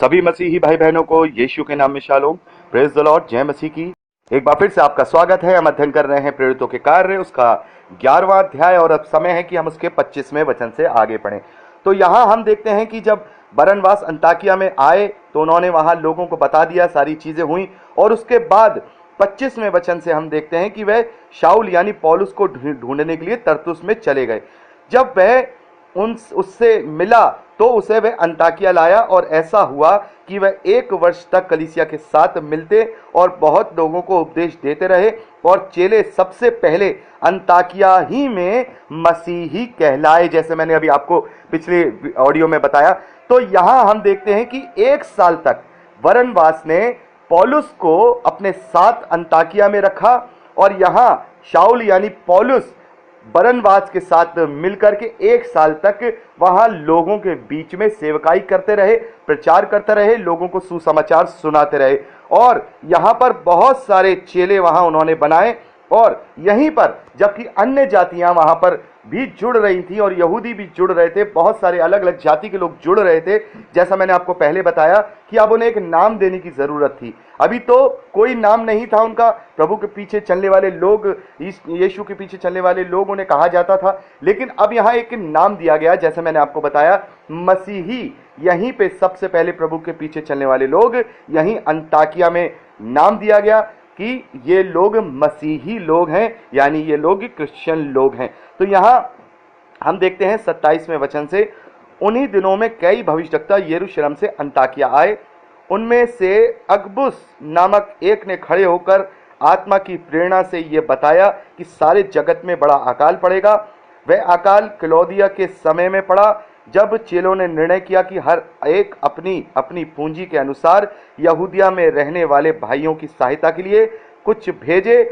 सभी मसीही भाई बहनों को यीशु के नाम में शालोम, प्रेज द लॉर्ड, जय मसीह की। एक बार फिर से आपका स्वागत है। हम अध्ययन कर रहे हैं प्रेरितों के कार्य, उसका 11वां अध्याय, और अब समय है कि हम उसके 25वें वचन से आगे पढ़ें। तो यहाँ हम देखते हैं कि जब बरनबास अंताकिया में आए तो उन्होंने वहां लोगों को बता दिया, सारी चीजें हुई, और उसके बाद 25वें वचन से हम देखते हैं कि वह शाऊल यानी पौलुस को ढूंढने के लिए तरसुस में चले गए। जब वह उससे मिला तो उसे वह अंताकिया लाया, और ऐसा हुआ कि वह 1 वर्ष तक कलीसिया के साथ मिलते और बहुत लोगों को उपदेश देते रहे, और चेले सबसे पहले अंताकिया ही में मसीही कहलाए, जैसे मैंने अभी आपको पिछले ऑडियो में बताया। तो यहां हम देखते हैं कि 1 साल तक बरनबास ने पौलुस को अपने साथ अंताकिया में रखा, और यहां शाऊल यानी पौलुस बरनबास के साथ मिलकर के 1 साल तक वहां लोगों के बीच में सेवकाई करते रहे, प्रचार करते रहे, लोगों को सुसमाचार सुनाते रहे, और यहां पर बहुत सारे चेले वहां उन्होंने बनाए। और यहीं पर जबकि अन्य जातियां वहां पर भी जुड़ रही थी और यहूदी भी जुड़ रहे थे, बहुत सारे अलग अलग जाति के लोग जुड़ रहे थे, जैसा मैंने आपको पहले बताया कि अब उन्हें एक नाम देने की जरूरत थी। अभी तो कोई नाम नहीं था उनका, प्रभु के पीछे चलने वाले लोग, यीशु के पीछे चलने वाले लोग उन्हें कहा जाता था, लेकिन अब यहाँ एक नाम दिया गया, जैसे मैंने आपको बताया, मसीही। यहीं पे सबसे पहले प्रभु के पीछे चलने वाले लोग, यहीं अंताकिया में नाम दिया गया कि ये लोग मसीही लोग हैं, यानी ये लोग क्रिश्चियन लोग हैं। तो यहाँ हम देखते हैं 27वें वचन से, उन्हीं दिनों में कई भविष्यवक्ता यरूशलेम से अंताकिया आए। उनमें से अगबुस नामक एक ने खड़े होकर आत्मा की प्रेरणा से ये बताया कि सारे जगत में बड़ा अकाल पड़ेगा। वह अकाल क्लौदिया के समय में पड़ा, जब चेलों ने निर्णय किया कि हर एक अपनी अपनी पूंजी के अनुसार यहूदिया में रहने वाले भाइयों की सहायता के लिए कुछ भेजे।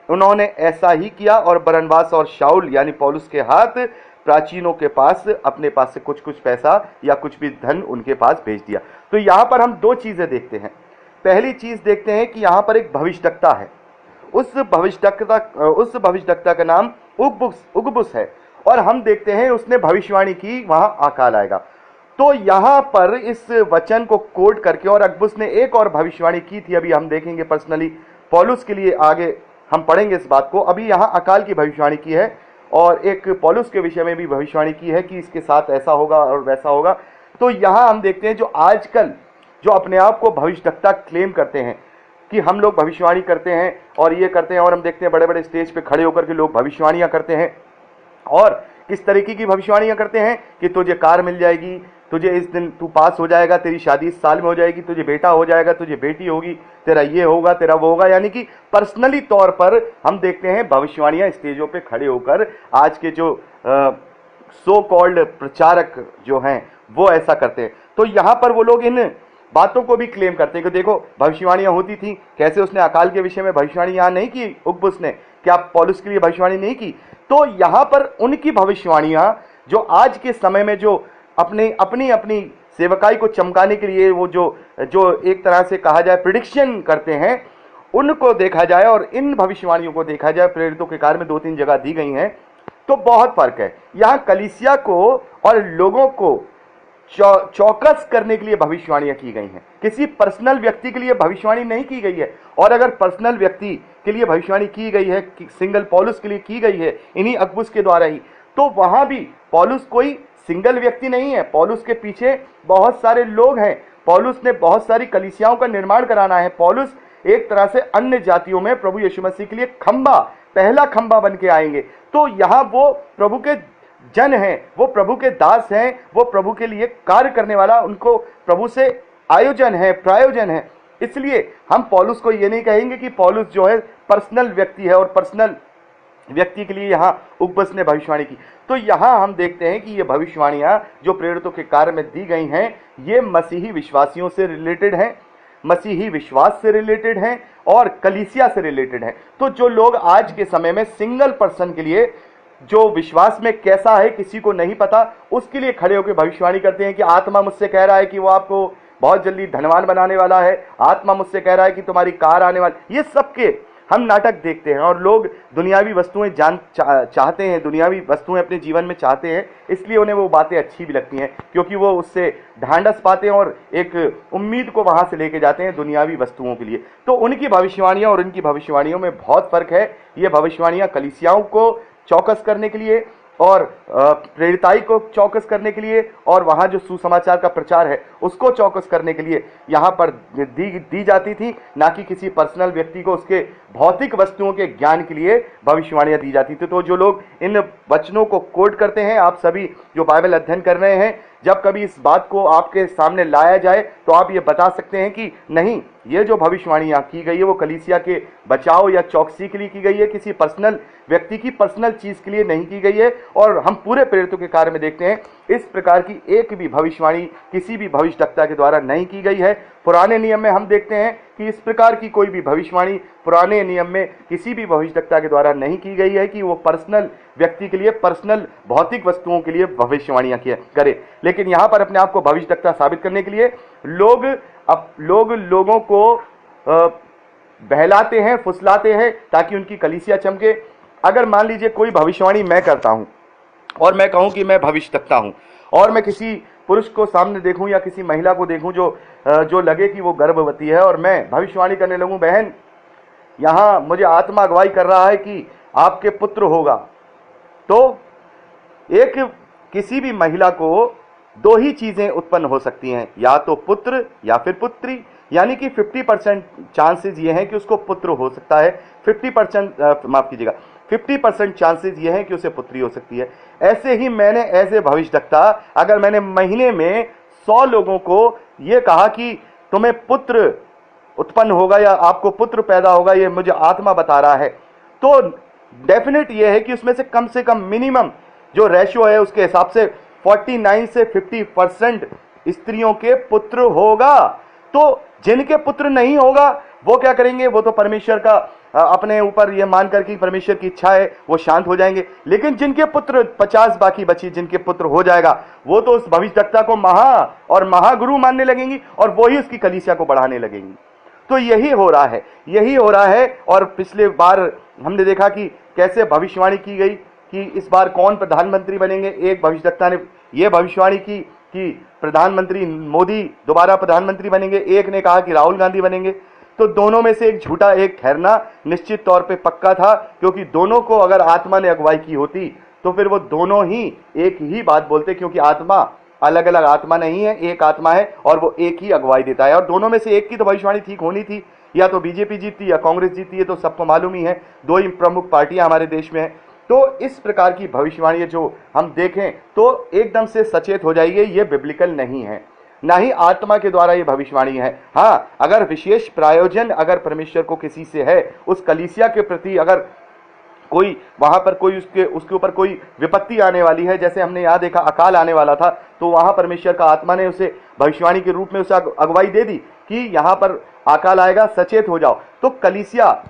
उन्होंने ऐसा ही किया, और बरनबास और शाऊल यानी पौलुस के हाथ प्राचीनों के पास अपने पास से कुछ कुछ पैसा या कुछ भी धन उनके पास भेज दिया। तो यहाँ पर हम 2 चीजें देखते हैं। पहली चीज देखते हैं कि यहाँ पर एक भविष्यवक्ता है, उस भविष्यवक्ता का नाम उगबुस है, और हम देखते हैं उसने भविष्यवाणी की वहां अकाल आएगा। तो यहां पर इस वचन को कोट करके, और अगबुस ने एक और भविष्यवाणी की थी, अभी हम देखेंगे पर्सनली पौलुस के लिए, आगे हम पढ़ेंगे इस बात को। अभी यहां अकाल की भविष्यवाणी की है, और एक पौलुस के विषय में भी भविष्यवाणी की है कि इसके साथ ऐसा होगा और वैसा होगा। तो यहां हम देखते हैं जो आजकल जो अपने आप को भविष्यवक्ता क्लेम करते हैं कि हम लोग भविष्यवाणी करते हैं और ये करते हैं, और हम देखते हैं बड़े बड़े स्टेज पे खड़े होकर के लोग भविष्यवाणियां करते हैं, और किस तरीके की भविष्यवाणियां करते हैं कि तुझे कार मिल जाएगी, तुझे इस दिन तू पास हो जाएगा, तेरी शादी इस साल में हो जाएगी, तुझे बेटा हो जाएगा, तुझे बेटी होगी, तेरा ये होगा, तेरा वो होगा। यानी कि पर्सनली तौर पर हम देखते हैं भविष्यवाणियां स्टेजों पे खड़े होकर आज के जो सो कॉल्ड प्रचारक जो हैं वो ऐसा करते हैं। तो यहां पर वो लोग इन बातों को भी क्लेम करते हैं कि देखो भविष्यवाणियां होती थी। कैसे उसने अकाल के विषय में भविष्यवाणी यहां नहीं की, उगबुस ने, क्या पौलुस के लिए भविष्यवाणी नहीं की? तो यहां पर उनकी भविष्यवाणियां जो आज के समय में जो अपनी अपनी सेवकाई को चमकाने के लिए वो जो एक तरह से कहा जाए प्रिडिक्शन करते हैं, उनको देखा जाए और इन भविष्यवाणियों को देखा जाए, प्रेरितों के कार्य में 2-3 जगह दी गई हैं, तो बहुत फर्क है। यहां कलीसिया को और लोगों को चौकस करने के लिए भविष्यवाणियां की गई हैं, किसी पर्सनल व्यक्ति के लिए भविष्यवाणी नहीं की गई है। और अगर पर्सनल व्यक्ति के लिए भविष्यवाणी की गई है, सिंगल पौलुस के लिए की गई है इन्हीं अगबुस के द्वारा ही, तो वहां भी पौलुस कोई सिंगल व्यक्ति नहीं है, पौलुस के पीछे बहुत सारे लोग हैं। पौलुस ने बहुत सारी कलीसियाओं का निर्माण कराना है। पौलुस एक तरह से अन्य जातियों में प्रभु यीशु मसीह के लिए खंबा, पहला खंबा बन के आएंगे। तो यहां वो प्रभु के जन हैं, वो प्रभु के दास हैं, वो प्रभु के लिए कार्य करने वाला, उनको प्रभु से आयोजन है, प्रायोजन है। इसलिए हम पौलुस को ये नहीं कहेंगे कि पौलुस जो है पर्सनल व्यक्ति है और पर्सनल व्यक्ति के लिए यहाँ उगबुस ने भविष्यवाणी की। तो यहाँ हम देखते हैं कि ये भविष्यवाणियां जो प्रेरितों के कार्य में दी गई हैं, ये मसीही विश्वासियों से रिलेटेड हैं, मसीही विश्वास से रिलेटेड हैं और कलीसिया से रिलेटेड हैं। तो जो लोग आज के समय में सिंगल पर्सन के लिए जो विश्वास में कैसा है किसी को नहीं पता, उसके लिए खड़े होकर भविष्यवाणी करते हैं कि आत्मा मुझसे कह रहा है कि वो आपको बहुत जल्दी धनवान बनाने वाला है, आत्मा मुझसे कह रहा है कि तुम्हारी कार आने वाली, ये सबके हम नाटक देखते हैं और लोग दुनियावी वस्तुएं चाहते हैं, दुनियावी वस्तुएं अपने जीवन में चाहते हैं, इसलिए उन्हें वो बातें अच्छी भी लगती हैं क्योंकि वो उससे ढांढस पाते हैं और एक उम्मीद को वहां से लेके जाते हैं दुनियावी वस्तुओं के लिए। तो उनकी भविष्यवाणियां और उनकी भविष्यवाणियों में बहुत फर्क है। ये भविष्यवाणियां कलीसियाओं को चौकस करने के लिए और प्रेरिताई को चौकस करने के लिए और वहां जो सुसमाचार का प्रचार है उसको चौकस करने के लिए यहां पर दी जाती थी, ना कि किसी पर्सनल व्यक्ति को उसके भौतिक वस्तुओं के ज्ञान के लिए भविष्यवाणियां दी जाती थी। तो जो लोग इन वचनों को कोट करते हैं, आप सभी जो बाइबल अध्ययन कर रहे हैं, जब कभी इस बात को आपके सामने लाया जाए तो आप ये बता सकते हैं कि नहीं, ये जो भविष्यवाणी की गई है वो कलीसिया के बचाव या चौकसी के लिए की गई है, किसी पर्सनल व्यक्ति की पर्सनल चीज के लिए नहीं की गई है। और हम पूरे प्रेरितों के कार्य में देखते हैं इस प्रकार की एक भी भविष्यवाणी किसी भी भविष्यवक्ता के द्वारा नहीं की गई है। पुराने नियम में हम देखते हैं कि इस प्रकार की कोई भी भविष्यवाणी पुराने नियम में किसी भी भविष्यवक्ता के द्वारा नहीं की गई है कि वो पर्सनल व्यक्ति के लिए, पर्सनल भौतिक वस्तुओं के लिए भविष्यवाणियां करे। लेकिन यहां पर अपने आप को भविष्यवक्ता साबित करने के लिए लोगों को बहलाते हैं, फुसलाते हैं ताकि उनकी कलीसिया चमके। अगर मान लीजिए कोई भविष्यवाणी मैं करता हूं और मैं कहूं कि मैं भविष्यवक्ता हूं और मैं किसी पुरुष को सामने देखूं या किसी महिला को देखूं जो लगे कि वो गर्भवती है और मैं भविष्यवाणी करने लगूं, बहन यहां मुझे आत्मा अगुवाई कर रहा है कि आपके पुत्र होगा, तो किसी भी महिला को दो ही चीजें उत्पन्न हो सकती हैं, या तो पुत्र या फिर पुत्री। यानी कि 50% चांसेस ये हैं कि उसको पुत्र हो सकता है, 50% चांसेस ये हैं कि उसे पुत्री हो सकती है। ऐसे ही मैंने ऐसे भविष्यवक्ता, अगर मैंने महीने में 100 लोगों को ये कहा कि तुम्हें पुत्र उत्पन्न होगा या आपको पुत्र पैदा होगा, ये मुझे आत्मा बता रहा है, तो डेफिनेट ये है कि उसमें से कम मिनिमम जो रेशियो है उसके हिसाब से 49 से 50% स्त्रियों के पुत्र होगा। तो जिनके पुत्र नहीं होगा वो क्या करेंगे? वो तो परमेश्वर का अपने ऊपर ये मानकर कि परमेश्वर की इच्छा है वो शांत हो जाएंगे। लेकिन जिनके पुत्र 50 बाकी बची, जिनके पुत्र हो जाएगा, वो तो उस भविष्यवक्ता को महागुरु मानने लगेंगी और वो ही उसकी कलीसिया को बढ़ाने लगेंगी। तो यही हो रहा है। और पिछले बार हमने देखा कि कैसे भविष्यवाणी की गई कि इस बार कौन प्रधानमंत्री बनेंगे। एक भविष्यवक्ता ने यह भविष्यवाणी की कि प्रधानमंत्री मोदी दोबारा प्रधानमंत्री बनेंगे, एक ने कहा कि राहुल गांधी बनेंगे। तो दोनों में से एक झूठा, एक ठहरना निश्चित तौर पे पक्का था, क्योंकि दोनों को अगर आत्मा ने अगुवाई की होती तो फिर वो दोनों ही एक ही बात बोलते, क्योंकि आत्मा अलग अलग आत्मा नहीं है, एक आत्मा है और वो एक ही अगुवाई देता है। और दोनों में से एक की तो भविष्यवाणी ठीक होनी थी, या तो बीजेपी जीतती या कांग्रेस जीतती है, तो सबको मालूम ही है, दो ही प्रमुख पार्टियां हमारे देश में है। तो इस प्रकार की भविष्यवाणी जो हम देखें तो एकदम से सचेत हो जाइए, ये बिब्लिकल नहीं है, ना ही आत्मा के द्वारा ये भविष्यवाणी है। हाँ, अगर विशेष प्रायोजन अगर परमेश्वर को किसी से है, उस कलीसिया के प्रति अगर कोई वहां पर कोई उसके ऊपर कोई विपत्ति आने वाली है, जैसे हमने यहाँ देखा अकाल आने वाला था, तो वहां परमेश्वर का आत्मा ने उसे भविष्यवाणी के रूप में उसे अगुवाई दे दी कि यहाँ पर अकाल आएगा, सचेत हो जाओ। तो कलीसिया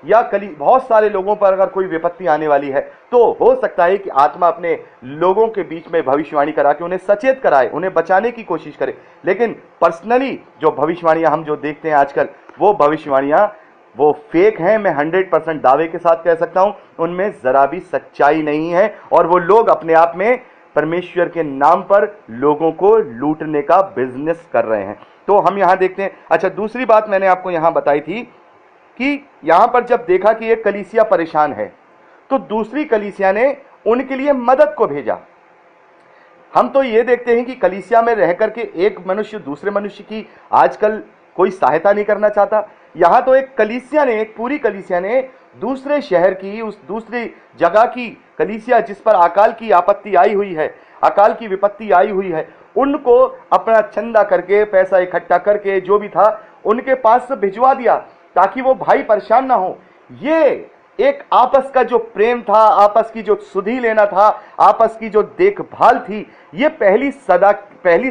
या बहुत सारे लोगों पर अगर कोई विपत्ति आने वाली है तो हो सकता है कि आत्मा अपने लोगों के बीच में भविष्यवाणी करा के उन्हें सचेत कराए, उन्हें बचाने की कोशिश करे। लेकिन पर्सनली जो भविष्यवाणियां हम जो देखते हैं आजकल, वो भविष्यवाणियां वो फेक हैं। मैं 100% दावे के साथ कह सकता हूं, उनमें जरा भी सच्चाई नहीं है और वो लोग अपने आप में परमेश्वर के नाम पर लोगों को लूटने का बिजनेस कर रहे हैं। तो हम यहां देखते हैं। अच्छा, दूसरी बात मैंने आपको यहां बताई थी कि यहां पर जब देखा कि एक कलीसिया परेशान है तो दूसरी कलीसिया ने उनके लिए मदद को भेजा। हम तो ये देखते हैं कि कलीसिया में रह करके एक मनुष्य दूसरे मनुष्य की आजकल कोई सहायता नहीं करना चाहता। यहां तो एक पूरी कलीसिया ने दूसरे शहर की, उस दूसरी जगह की कलीसिया जिस पर अकाल की आपत्ति आई हुई है, अकाल की विपत्ति आई हुई है, उनको अपना चंदा करके, पैसा इकट्ठा करके, जो भी था उनके पास से भिजवा दिया ताकि वो भाई परेशान ना हो। ये एक आपस का जो प्रेम था, आपस की जो सुधि लेना था, आपस की जो देखभाल थी, ये पहली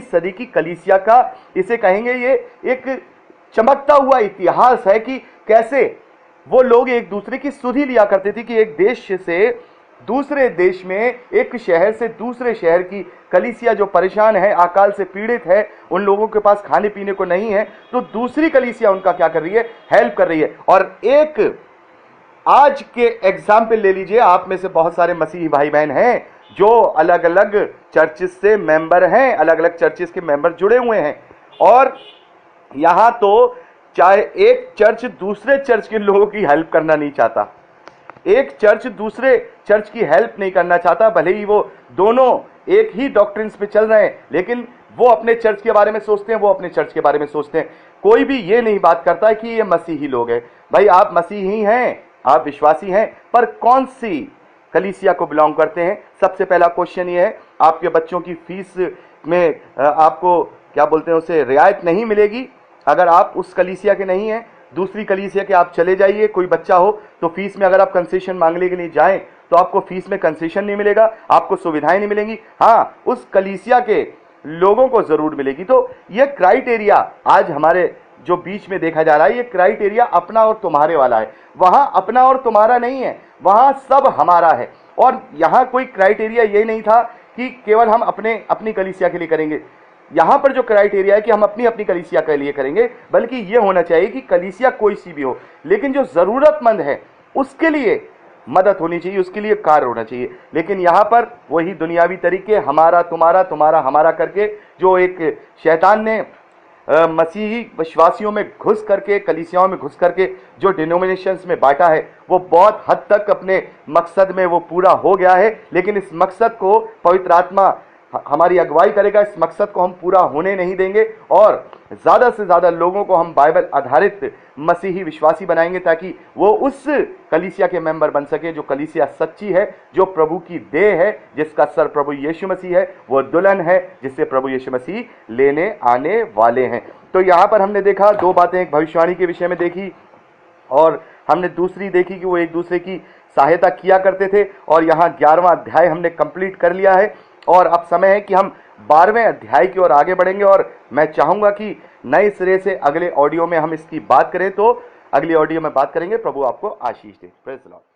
सदी की कलीसिया का, इसे कहेंगे ये एक चमकता हुआ इतिहास है कि कैसे वो लोग एक दूसरे की सुधि लिया करते थे कि एक देश से दूसरे देश में, एक शहर से दूसरे शहर की कलीसिया जो परेशान है, अकाल से पीड़ित है, उन लोगों के पास खाने पीने को नहीं है, तो दूसरी कलीसिया उनका क्या कर रही है? हेल्प कर रही है। और एक आज के एग्जाम्पल ले लीजिए, आप में से बहुत सारे मसीही भाई बहन हैं जो अलग अलग चर्चिस से मेंबर हैं, अलग अलग चर्चिस के मेंबर जुड़े हुए हैं, और यहां तो चाहे एक चर्च दूसरे चर्च के लोगों की हेल्प करना नहीं चाहता, एक चर्च दूसरे चर्च की हेल्प नहीं करना चाहता, भले ही वो दोनों एक ही डॉक्ट्रिन्स पे चल रहे हैं, लेकिन वो अपने चर्च के बारे में सोचते हैं, वो अपने चर्च के बारे में सोचते हैं। कोई भी ये नहीं बात करता है कि ये मसीही लोग हैं। भाई आप मसीही हैं, आप विश्वासी हैं, पर कौन सी कलीसिया को बिलोंग करते हैं? सबसे पहला क्वेश्चन ये है, आपके बच्चों की फीस में आपको क्या बोलते हैं उसे रियायत नहीं मिलेगी अगर आप उस कलीसिया के नहीं हैं। दूसरी कलीसिया के आप चले जाइए, कोई बच्चा हो तो फीस में अगर आप कंसेशन मांगने के लिए जाएं तो आपको फीस में कंसेशन नहीं मिलेगा, आपको सुविधाएं नहीं मिलेंगी। हाँ, उस कलीसिया के लोगों को जरूर मिलेगी। तो ये क्राइटेरिया आज हमारे जो बीच में देखा जा रहा है, ये क्राइटेरिया अपना और तुम्हारे वाला है। वहां अपना और तुम्हारा नहीं है, वहां सब हमारा है। और यहां कोई क्राइटेरिया ये नहीं था कि केवल हम अपनी कलीसिया के लिए करेंगे। यहां पर जो क्राइटेरिया है कि हम अपनी अपनी कलीसिया के लिए करेंगे, बल्कि ये होना चाहिए कि कलीसिया कोई सी भी हो, लेकिन जो जरूरतमंद है उसके लिए मदद होनी चाहिए, उसके लिए कार्य होना चाहिए। लेकिन यहां पर वही दुनियावी तरीके, हमारा तुम्हारा तुम्हारा हमारा करके, जो एक शैतान ने मसीही विश्वासियों में घुस करके, कलीसियाओं में घुस करके जो डिनोमिनेशंस में बांटा है, वो बहुत हद तक अपने मकसद में वो पूरा हो गया है। लेकिन इस मकसद को पवित्र आत्मा हमारी अगुवाई करेगा, इस मकसद को हम पूरा होने नहीं देंगे, और ज़्यादा से ज़्यादा लोगों को हम बाइबल आधारित मसीही विश्वासी बनाएंगे, ताकि वो उस कलीसिया के मेंबर बन सके जो कलीसिया सच्ची है, जो प्रभु की देह है, जिसका सर प्रभु यीशु मसीह है, वो दुल्हन है जिससे प्रभु यीशु मसीह लेने आने वाले हैं। तो यहाँ पर हमने देखा दो बातें, एक भविष्यवाणी के विषय में देखी, और हमने दूसरी देखी कि वो एक दूसरे की सहायता किया करते थे। और यहाँ 11वां अध्याय हमने कंप्लीट कर लिया है, और अब समय है कि हम 12वें अध्याय की ओर आगे बढ़ेंगे। और मैं चाहूंगा कि नए सिरे से अगले ऑडियो में हम इसकी बात करें, तो अगली ऑडियो में बात करेंगे। प्रभु आपको आशीष दे। Praise the Lord.